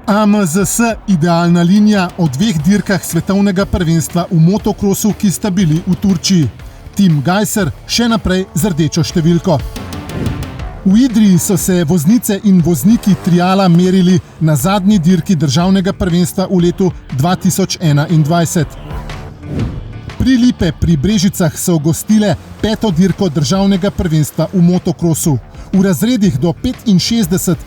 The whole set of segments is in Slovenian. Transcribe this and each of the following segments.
AMZS idealna linija o 2 dirkah svetovnega prvenstva v motokrosu, ki sta bili v Turčiji. Tim Gajser še naprej z rdečo številko. V Idriji so se voznice in vozniki triala merili na zadnji dirki državnega prvenstva v letu 2021. Prilipe pri Brežicah so gostile 5. dirko državnega prvenstva v motokrosu. V razredih do 65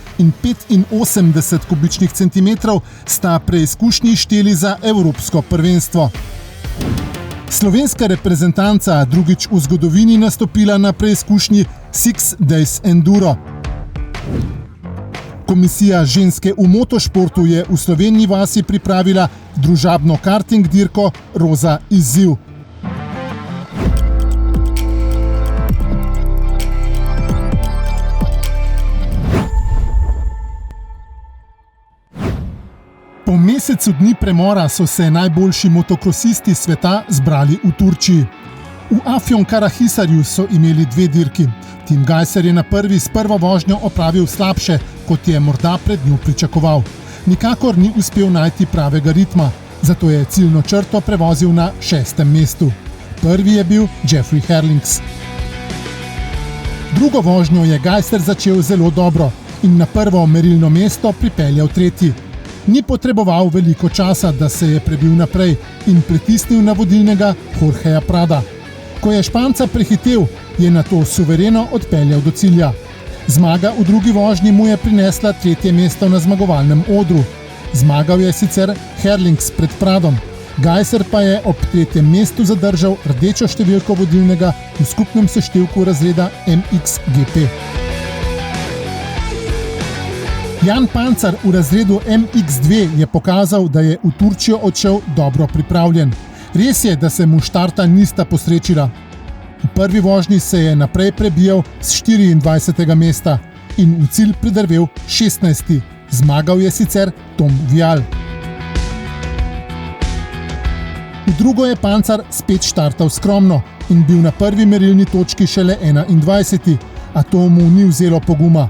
in 85 kubičnih centimetrov sta preizkušnji šteli za evropsko prvenstvo. Slovenska reprezentanca drugič v zgodovini nastopila na preizkušnji Six Days Enduro. Komisija ženske v motošportu je v Slovenji vasi pripravila družabno karting dirko Roza izziv. Po mesecu dni premora so se najboljši motokrosisti sveta zbrali v Turčiji. V Afyonkarahisarju so imeli 2 dirki. Tim Gajser je na prvi s prvo vožnjo opravil slabše, kot je morda pred njo pričakoval. Nikakor ni uspel najti pravega ritma, zato je ciljno črto prevozil na 6. mestu. Prvi je bil Jeffrey Herlings. Drugo vožnjo je Gajser začel zelo dobro in na prvo merilno mesto pripeljal 3. Ni potreboval veliko časa, da se je prebil naprej in pritisnil na vodilnega Jorgeja Prada. Ko je Španca prehitel, je nato suvereno odpeljal do cilja. Zmaga v drugi vožnji mu je prinesla 3. mesto na zmagovalnem odru. Zmagal je sicer Herlings pred Pradom. Gajser pa je ob 3. mestu zadržal rdečo številko vodilnega v skupnem seštevku razreda MXGP. Jan Pancar v razredu MX2 je pokazal, da je v Turčijo odšel dobro pripravljen. Res je, da se mu štarta nista posrečila. V prvi vožnji se je naprej prebijal z 24. mesta in v cilj pridrvel 16. Zmagal je sicer Tom Vial. V drugo je Pancar spet štartal skromno in bil na prvi merilni točki šele 21. A to mu ni vzelo poguma.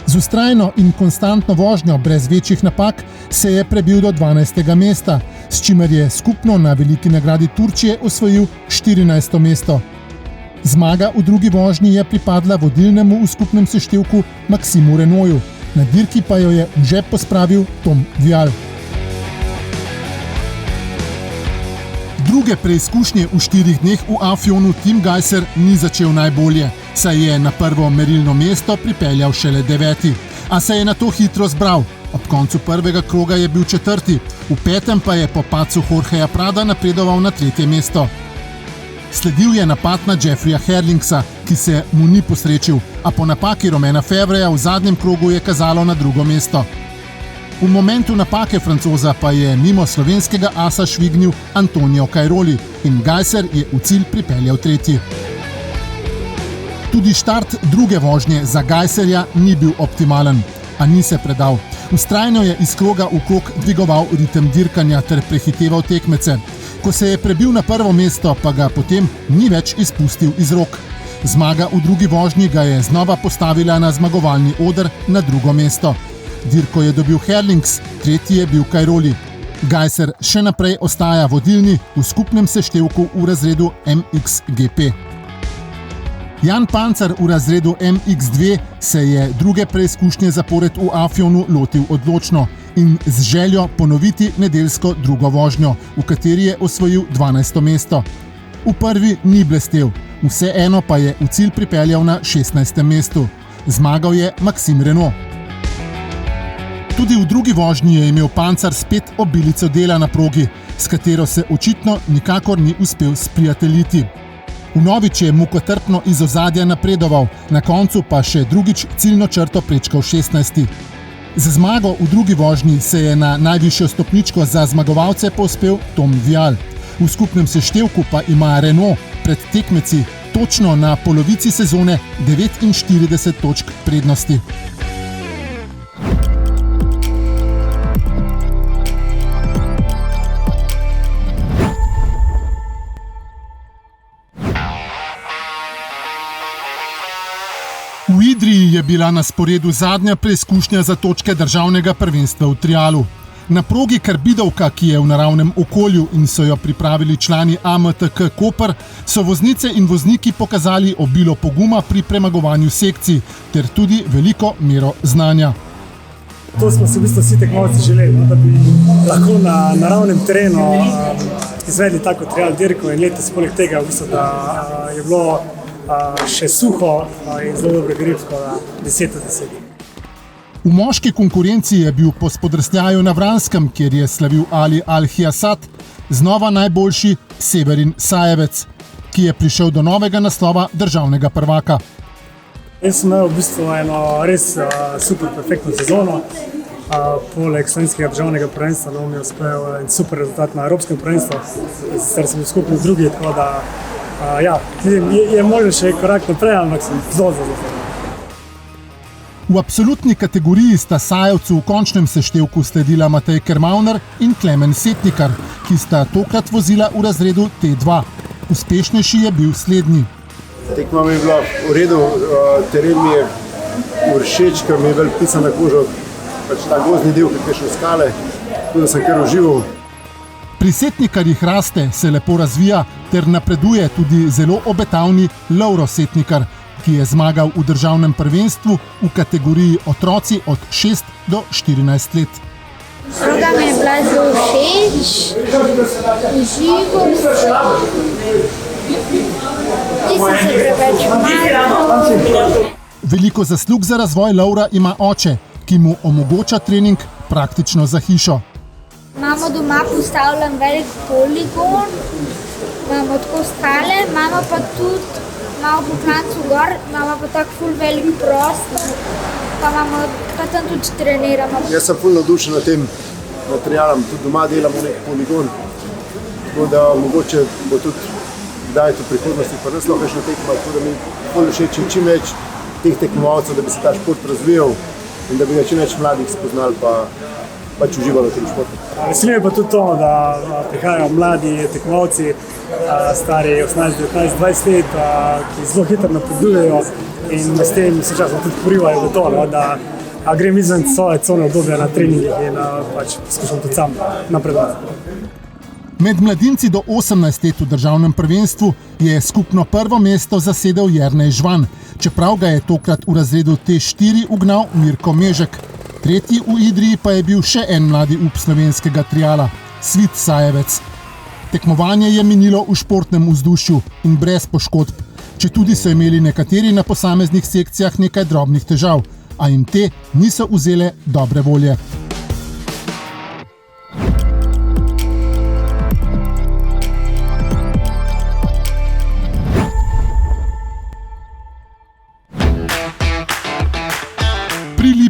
Z vztrajno in konstantno vožnjo brez večjih napak se je prebil do 12. mesta, s čimer je skupno na veliki nagradi Turčije osvojil 14. mesto. Zmaga v drugi vožnji je pripadla vodilnemu v skupnem seštevku Maximu Renaultu, na dirki pa jo je v žep pospravil Tom Vial. Druge preizkušnje v 4 dneh v Afjonu Tim Gajser ni začel najbolje, saj je na prvo merilno mesto pripeljal šele 9. A se je nato hitro zbral. Ob koncu prvega kroga je bil 4., v 5. pa je po padcu Jorgeja Prada napredoval na 3. mesto. Sledil je napad na Jeffreya Herlingsa, ki se mu ni posrečil, a po napaki Romana Febvreja v zadnjem krogu je kazalo na 2. mesto. V momentu napake Francoza pa je mimo slovenskega asa švignil Antonio Cairoli in Gajser je v cilj pripeljal 3. Tudi štart druge vožnje za Gajserja ni bil optimalen, a ni se predal. Vztrajno je iz kroga v krog dvigoval ritem dirkanja ter prehiteval tekmece. Ko se je prebil na prvo mesto, pa ga potem ni več izpustil iz rok. Zmaga v drugi vožnji ga je znova postavila na zmagovalni oder na 2. mesto. Dirko je dobil Herlings, 3. je bil Cairoli. Gajser še naprej ostaja vodilni v skupnem seštevku v razredu MXGP. Jan Pancar v razredu MX2 se je druge preizkušnje zapored v Afjonu lotil odločno in z željo ponoviti nedeljsko drugo vožnjo, v kateri je osvojil 12. mesto. V prvi ni blestel, vseeno pa je v cilj pripeljal na 16. mestu. Zmagal je Maxime Renault. Tudi v drugi vožnji je imel Pancar spet obilico dela na progi, s katero se očitno nikakor ni uspel sprijateljiti. Vnovič je mukotrpno iz ozadja napredoval, na koncu pa še drugič ciljno črto prečkal 16. Z zmago v drugi vožnji se je na najvišjo stopničko za zmagovalce povzpel Tom Vial. V skupnem seštevku pa ima Renault pred tekmeci točno na polovici sezone 49 točk prednosti. V Idriji je bila na sporedu zadnja preizkušnja za točke državnega prvenstva v trialu. Na progi Karbidovka, ki je v naravnem okolju in so jo pripravili člani AMTK Koper, so voznice in vozniki pokazali obilo poguma pri premagovanju sekcij ter tudi veliko mero znanja. To smo se v bistvu vsi tekmovalci želeli, da bi lahko na naravnem terenu izvedli tako trial dirko in letos poleg tega, v bistvu, da je bilo še suho in zelo dobro gripsko, 10/10. V moški konkurenci je bil po spodrsljaju na Vranskem, kjer je slavil Ali Al-Hiasat, znova najboljši Severin Sajevec, ki je prišel do novega naslova državnega prvaka. Jaz sem imel v bistvu eno res super perfektno sezono. Poleg slovenskega državnega prvenstva mi je uspel en super rezultat na evropskem prvenstvu, sicer sem bil skupaj z drugi, tako da je možno še korak naprej, ampak sem zelo zadovoljen. V absolutni kategoriji sta Sajevcu v končnem seštevku sledila Matej Kermauner in Klemen Setnikar, ki sta tokrat vozila v razredu T2. Uspešnejši je bil slednji. Tekma mi je bila v redu, teren mi je všeč, ker mi je vel pisan na kožo, pač ta gozdni del, kakšne skale, tako da sem kar užival. Pri Setnikarjih raste, se lepo razvija ter napreduje tudi zelo obetavni Lovro Setnikar, ki je zmagal v državnem prvenstvu v kategoriji otroci od 6 do 14 let. Proga mi je bila zelo všeč, užival nisem se preveč umaril. Veliko zaslug za razvoj Lovra ima oče, ki mu omogoča trening praktično za hišo. Imamo doma postavljen velik poligon, imamo tako skale, imamo pa tudi malo po klancu gor, imamo pa tak ful velik prostor, pa tam tudi treniramo. Jaz sem ful navdušen nad tem materialom, tudi doma delamo nek poligon, tako da mogoče bo tudi kdaj v prihodnosti pa nas lahko še tekma, tako da mi ful všeč čim več teh tekmovalcev, da bi se ta šport razvijal in da bi ga čim več mladih spoznali pa pač uživalo v tem športu. Veseli me pa tudi to, da prihajajo mladi tekmovalci, stari 18, 19, 20 let, ki zelo hitro napredujejo in s tem sočasno tudi porivajo v to, da grem izven svoje cone obdobja na treningih in pač skušam tudi sam napredovati. Med mladinci do 18 let v državnem prvenstvu je skupno prvo mesto zasedel Jernej Žvan, čeprav ga je tokrat v razredu T4 ugnal Mirko Mežek. Tretji v Idriji pa je bil še en mladi up slovenskega triala, Svit Sajevec. Tekmovanje je minilo v športnem vzdušju in brez poškodb, četudi so imeli nekateri na posameznih sekcijah nekaj drobnih težav, a jim te niso vzele dobre volje.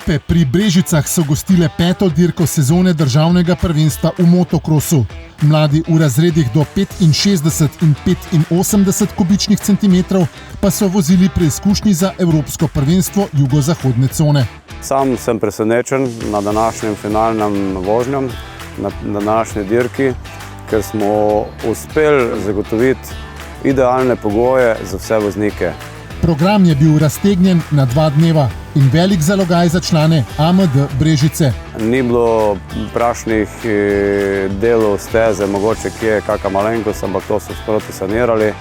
Pri Brežicah so gostile 5. dirko sezone državnega prvenstva v motokrosu. Mladi v razredih do 65 in 85 kubičnih centimetrov pa so vozili preizkušnji za evropsko prvenstvo jugozahodne cone. Sam sem presenečen na današnjem finalnem vožnjem, na današnji dirki, ker smo uspeli zagotoviti idealne pogoje za vse voznike. Program je bil raztegnjen na 2 dneva in velik zalogaj za člane AMD Brežice. Ni bilo prašnih delov steze, mogoče kje kakšna malenkost, ampak to so sproti sanirali.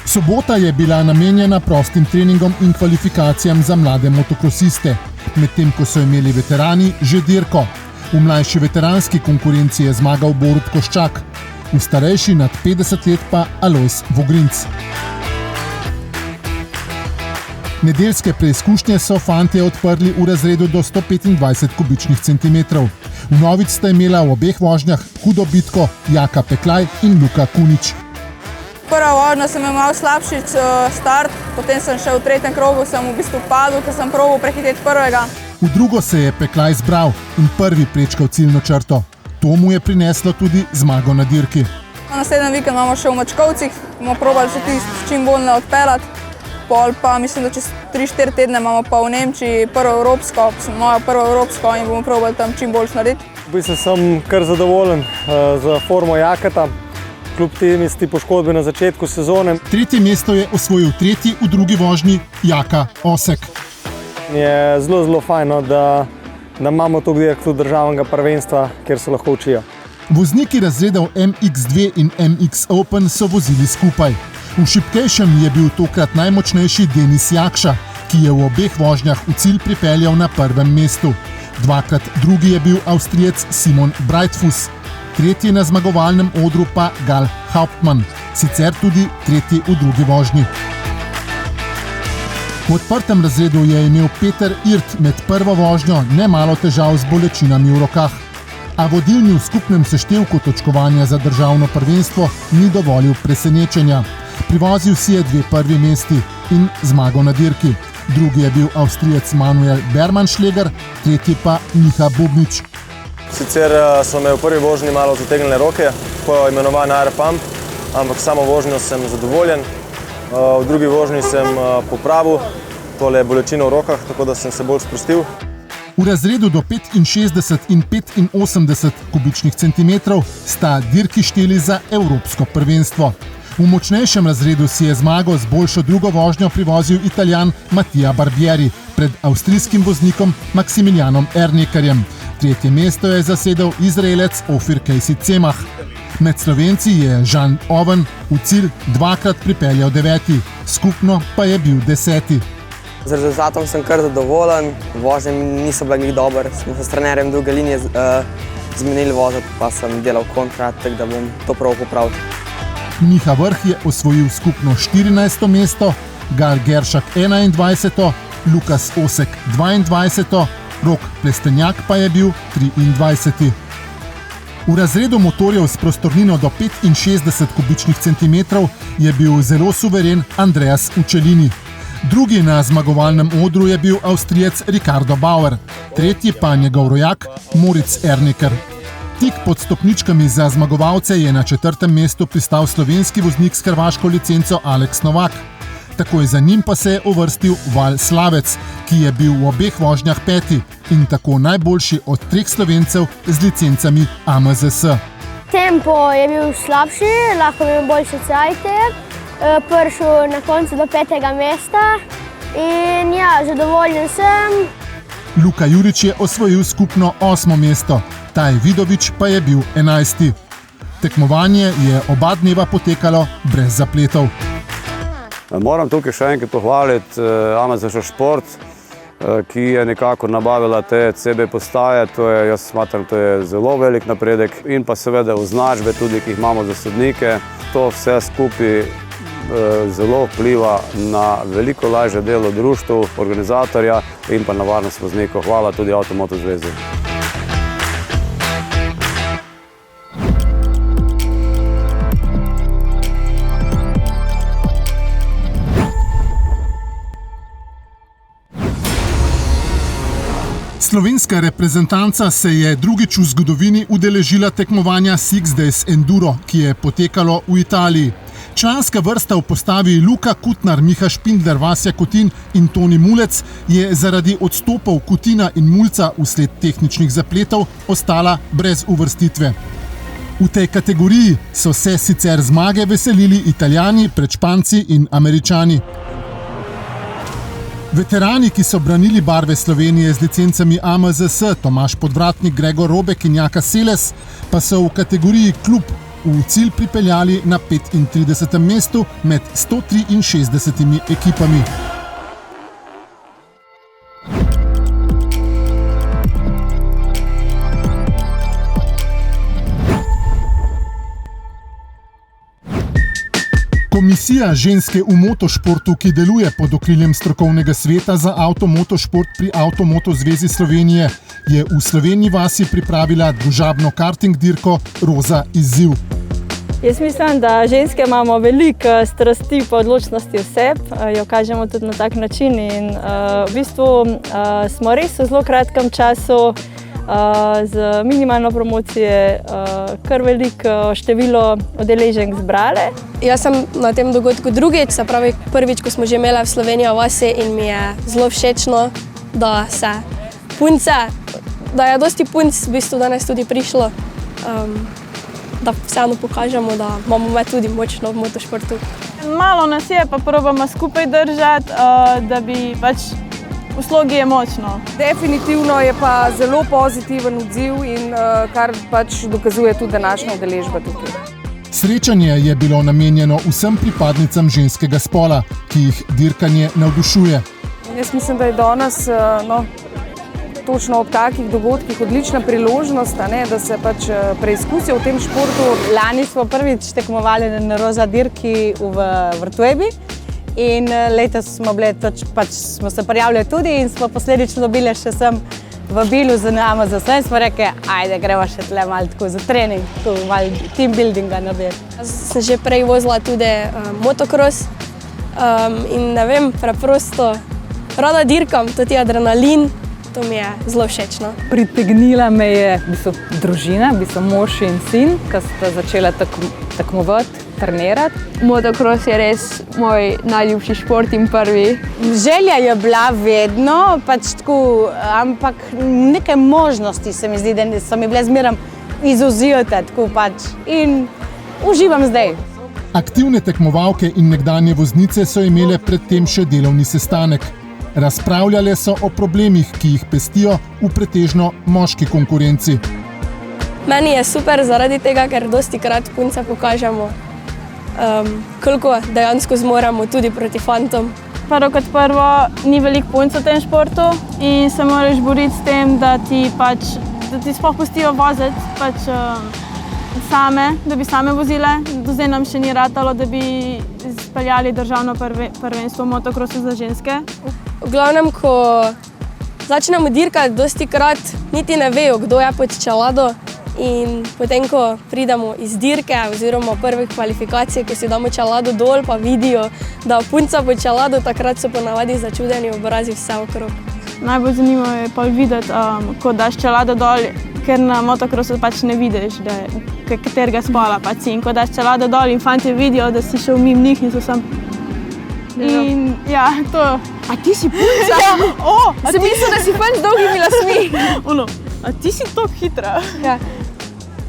Sobota je bila namenjena prostim treningom in kvalifikacijam za mlade motokrosiste, medtem ko so imeli veterani že dirko. V mlajši veteranski konkurenci je zmagal Borut Koščak, v starejši nad 50 let pa Alojz Vogrinc. Nedeljske preizkušnje so fantje odprli v razredu do 125 kubičnih centimetrov. Vnovič sta imela v obeh vožnjah hudo bitko Jaka Peklaj in Luka Kunič. Prva vožnja sem imel malo slabši start, potem sem še v 3. krogu sem v bistvu padel, ker sem probal prehiteti prvega. V drugo se je Peklaj zbral in prvi prečkal ciljno črto. To mu je prineslo tudi zmago na dirki. Naslednji vikend imamo še v Mačkovcih, bomo probali še čim bolj ne odpeljati. Pol pa mislim, da čez 3-4 tedne imamo pa v Nemčiji mojo prvo evropsko in bomo probali tam čim bolj narediti. V bistvu sem kar zadovoljen za formo Jaketa, kljub temi poškodbi na začetku sezone. 3. mesto je osvojil tretji v drugi vožnji Jaka Osek. Je zelo, zelo fajno, da imamo to dirk tudi državnega prvenstva, kjer se lahko učijo. Vozniki razredov MX2 in MX Open so vozili skupaj. V šibkejšem je bil tokrat najmočnejši Denis Jakša, ki je v obeh vožnjah v cilj pripeljal na prvem mestu. Dvakrat drugi je bil Avstrijec Simon Breitfuss, tretji na zmagovalnem odru pa Gal Hauptmann, sicer tudi tretji v drugi vožnji. V odprtem razredu je imel Peter Irt med prvo vožnjo nemalo težav z bolečinami v rokah, a vodilni v skupnem seštevku točkovanja za državno prvenstvo ni dovolil presenečenja. Privozil si je 2 prvi mesti in zmago na dirki. Drugi je bil Avstrijec Manuel Bermanschläger, tretji pa Miha Bubnič. Sicer so me v prvi vožnji malo zategnile roke, po imenovanju Air Pump, ampak samo vožnjo sem zadovoljen. V drugi vožnji sem popravil tole bolečino v rokah, tako da sem se bolj sprostil. V razredu do 65 in 85 kubičnih centimetrov sta dirki šteli za evropsko prvenstvo. V močnejšem razredu si je zmago z boljšo drugo vožnjo privozil Italijan Mattia Barbieri pred avstrijskim voznikom Maximilianom Ernekerjem. Tretje mesto je zasedel Izraelec Ofir Casey Cemah. Med Slovenci je Žan Oven v cilj dvakrat pripeljal 9., skupno pa je bil 10. Z rezultatom sem kar zadovoljen, vožnje niso bile njih dober, smo s trenerjem druge linije zmenili voziti, pa sem delal kontra, tako da bom to prav popravil. Miha Vrh je osvojil skupno 14. mesto, Gal Geršak 21., Lukas Osek 22., Rok Plestenjak pa je bil 23. V razredu motorjev s prostornino do 65 kubičnih centimetrov je bil zelo suveren Andreas Uccellini. Drugi na zmagovalnem odru je bil Avstrijec Ricardo Bauer, tretji pa njegov rojak Moritz Erneker. Tik pod stopničkami za zmagovalce je na 4. mestu pristal slovenski voznik s hrvaško licenco Alex Novak. Takoj za njim pa se je uvrstil Val Slavec, ki je bil v obeh vožnjah 5. in tako najboljši od 3 Slovencev z licencami AMZS. Tempo je bil slabši, lahko imel boljše cajte, prišel na koncu do 5. mesta in ja, zadovoljen sem. Luka Jurič je osvojil skupno 8. mesto, Taj Vidovič pa je bil 11. Tekmovanje je oba dneva potekalo brez zapletov. Moram tukaj še enkrat pohvaliti AMZS Šport, ki je nekako nabavila te CB postaje. Jaz smatram, to je zelo velik napredek in pa seveda označbe tudi, ki jih imamo za sodnike. To vse skupaj zelo vpliva na veliko lažje delo društev, organizatorja in pa na varnost voznikov. Hvala tudi Avtomoto zvezi. Slovenska reprezentanca se je drugič v zgodovini udeležila tekmovanja Six Days Enduro, ki je potekalo v Italiji. Članska vrsta v postavi Luka Kutnar, Miha Špindler, Vasja Kotin in Toni Mulec je zaradi odstopov Kutina in Mulca vsled tehničnih zapletov ostala brez uvrstitve. V tej kategoriji so se sicer zmage veselili Italijani pred Španci in Američani. Veterani, ki so branili barve Slovenije z licencami AMZS, Tomaž Podvratnik, Gregor Robek in Jaka Seles, pa so v kategoriji klub v cilj pripeljali na 35. mestu med 163 ekipami. Komisija ženske v motošportu, ki deluje pod okriljem strokovnega sveta za avtomotošport pri Avtomoto zvezi Slovenije, je v Slovenji vasi pripravila družabno karting dirko Roza izziv. Jaz mislim, da ženske imamo veliko strasti po odločnosti oseb, jo kažemo tudi na tak način in v bistvu smo res v zelo kratkem času z minimalno promocije kar veliko število udeleženk zbrale. Jaz sem na tem dogodku drugič, se pravi prvič, ko smo že imeli v Sloveniji vasi in mi je zelo všečno, da se punce, da je dosti punc v bistvu danes tudi prišlo, da vseeno pokažemo, da imamo tudi močno v motošportu. Malo nas je, pa probamo skupaj držati, da bi pač v slogi je močno. Definitivno je pa zelo pozitiven odziv in kar pač dokazuje tudi današnja udeležba tukaj. Srečanje je bilo namenjeno vsem pripadnicam ženskega spola, ki jih dirkanje navdušuje. Jaz mislim, da je danes točno ob takih dogodkih odlična priložnost, da se pač preizkusijo v tem športu. Lani smo prvič tekmovali na roza dirki v Vrtujebi in letos smo se prijavili tudi in smo posledično dobili še sem vabilu za nama za vse in smo rekli, ajde, gremo še tle malo tako za trening, malo team buildinga narediti. Sem že prej vozila tudi motocross in ne vem, preprosto rada dirkam, tudi adrenalin, to mi je zelo všečno. Pritegnila me je družina, mož in sin, ki sta začela tekmovati, trenirati. Motocross je res moj najljubši šport in prvi. Želja je bila vedno, pač tako, ampak neke možnosti se mi zdi, da so mi bile zmeraj izuzete, tako pač. In uživam zdaj. Aktivne tekmovalke in nekdanje voznice so imele predtem še delovni sestanek. Razpravljale so o problemih, ki jih pestijo v pretežno moški konkurenci. Meni je super zaradi tega, ker dostikrat punce pokažemo, koliko dejansko zmoremo tudi proti fantom. Prvo kot prvo, ni veliko punc v tem športu in se moraš boriti s tem, da ti sploh pustijo voziti same, da bi same vozile. Do zdaj nam še ni ratalo, da bi speljali državno prvenstvo v motocrossu za ženske. V glavnem, ko začnemo dirkati, dostikrat niti ne vejo, kdo je pod čelado in potem, ko pridemo iz dirke oziroma prvih kvalifikacij, ko si damo čelado dol, pa vidijo, da punca pod čelado, takrat so ponavadi začudeni obrazi vse okrog. Najbolj zanimivo je pa videti, ko daš čelado dol, ker na motocrossu pač ne vidiš, katerega spola pač si. In ko daš čelado dol in fantje vidijo, da si šel mimo njih in so sam. In ja, to. A ti si punca? Sem mislila, da si fant z dolgimi lasmi. A ti si toliko hitra. Ja.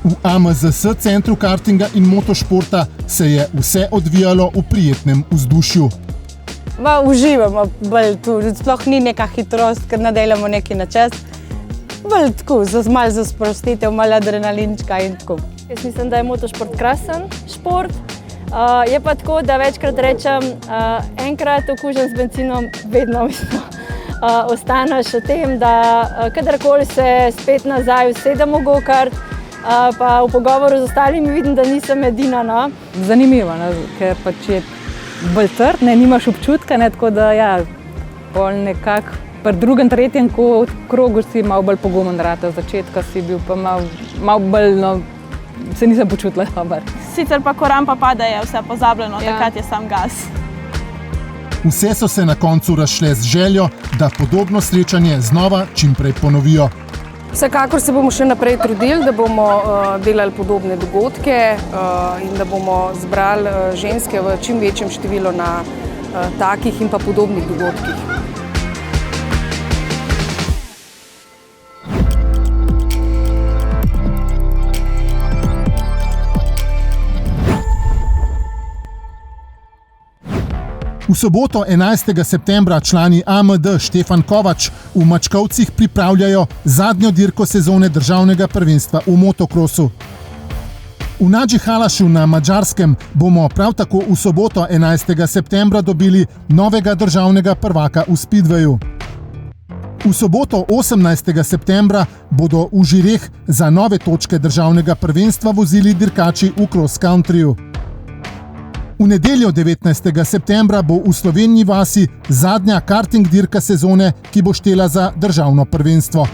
V AMZS centru kartinga in motošporta se je vse odvijalo v prijetnem vzdušju. Uživamo bolj tu, sploh ni neka hitrost, ker ne delamo nekaj na čas. Bolj tako, malo za sprostitev, malo adrenalinčka in tako. Jaz mislim, da je motošport krasen šport. Je pa tako, da večkrat rečem, enkrat okužen z benzinom, vedno ostaneš v tem, da kadarkoli se spet nazaj usedem v go-kart, pa v pogovoru z ostalimi vidim, da nisem edina. Zanimivo, ker pač je bolj trd, nimaš občutka, tako da bolj nekako pri drugem, tretjem krogu si malo bolj pogumen rata. Od začetka si bil pa malo bolj, se nisem počutila dober. Sicer pa ko rampa pade, je vse pozabljeno, takrat je sam gas. Vse so se na koncu razšle z željo, da podobno srečanje znova čim prej ponovijo. Vsekakor se bomo še naprej trudili, da bomo delali podobne dogodke in da bomo zbrali ženske v čim večjem številu na takih in pa podobnih dogodkih. V soboto 11. septembra člani AMD Štefan Kovač v Mačkovcih pripravljajo zadnjo dirko sezone državnega prvenstva v motokrosu. V Nadži Halašu na Madžarskem bomo prav tako v soboto 11. septembra dobili novega državnega prvaka v Speedwayu. V soboto 18. septembra bodo v Žireh za nove točke državnega prvenstva vozili dirkači v cross-countryju. V nedeljo 19. septembra bo v Slovenji vasi zadnja karting dirka sezone, ki bo štela za državno prvenstvo.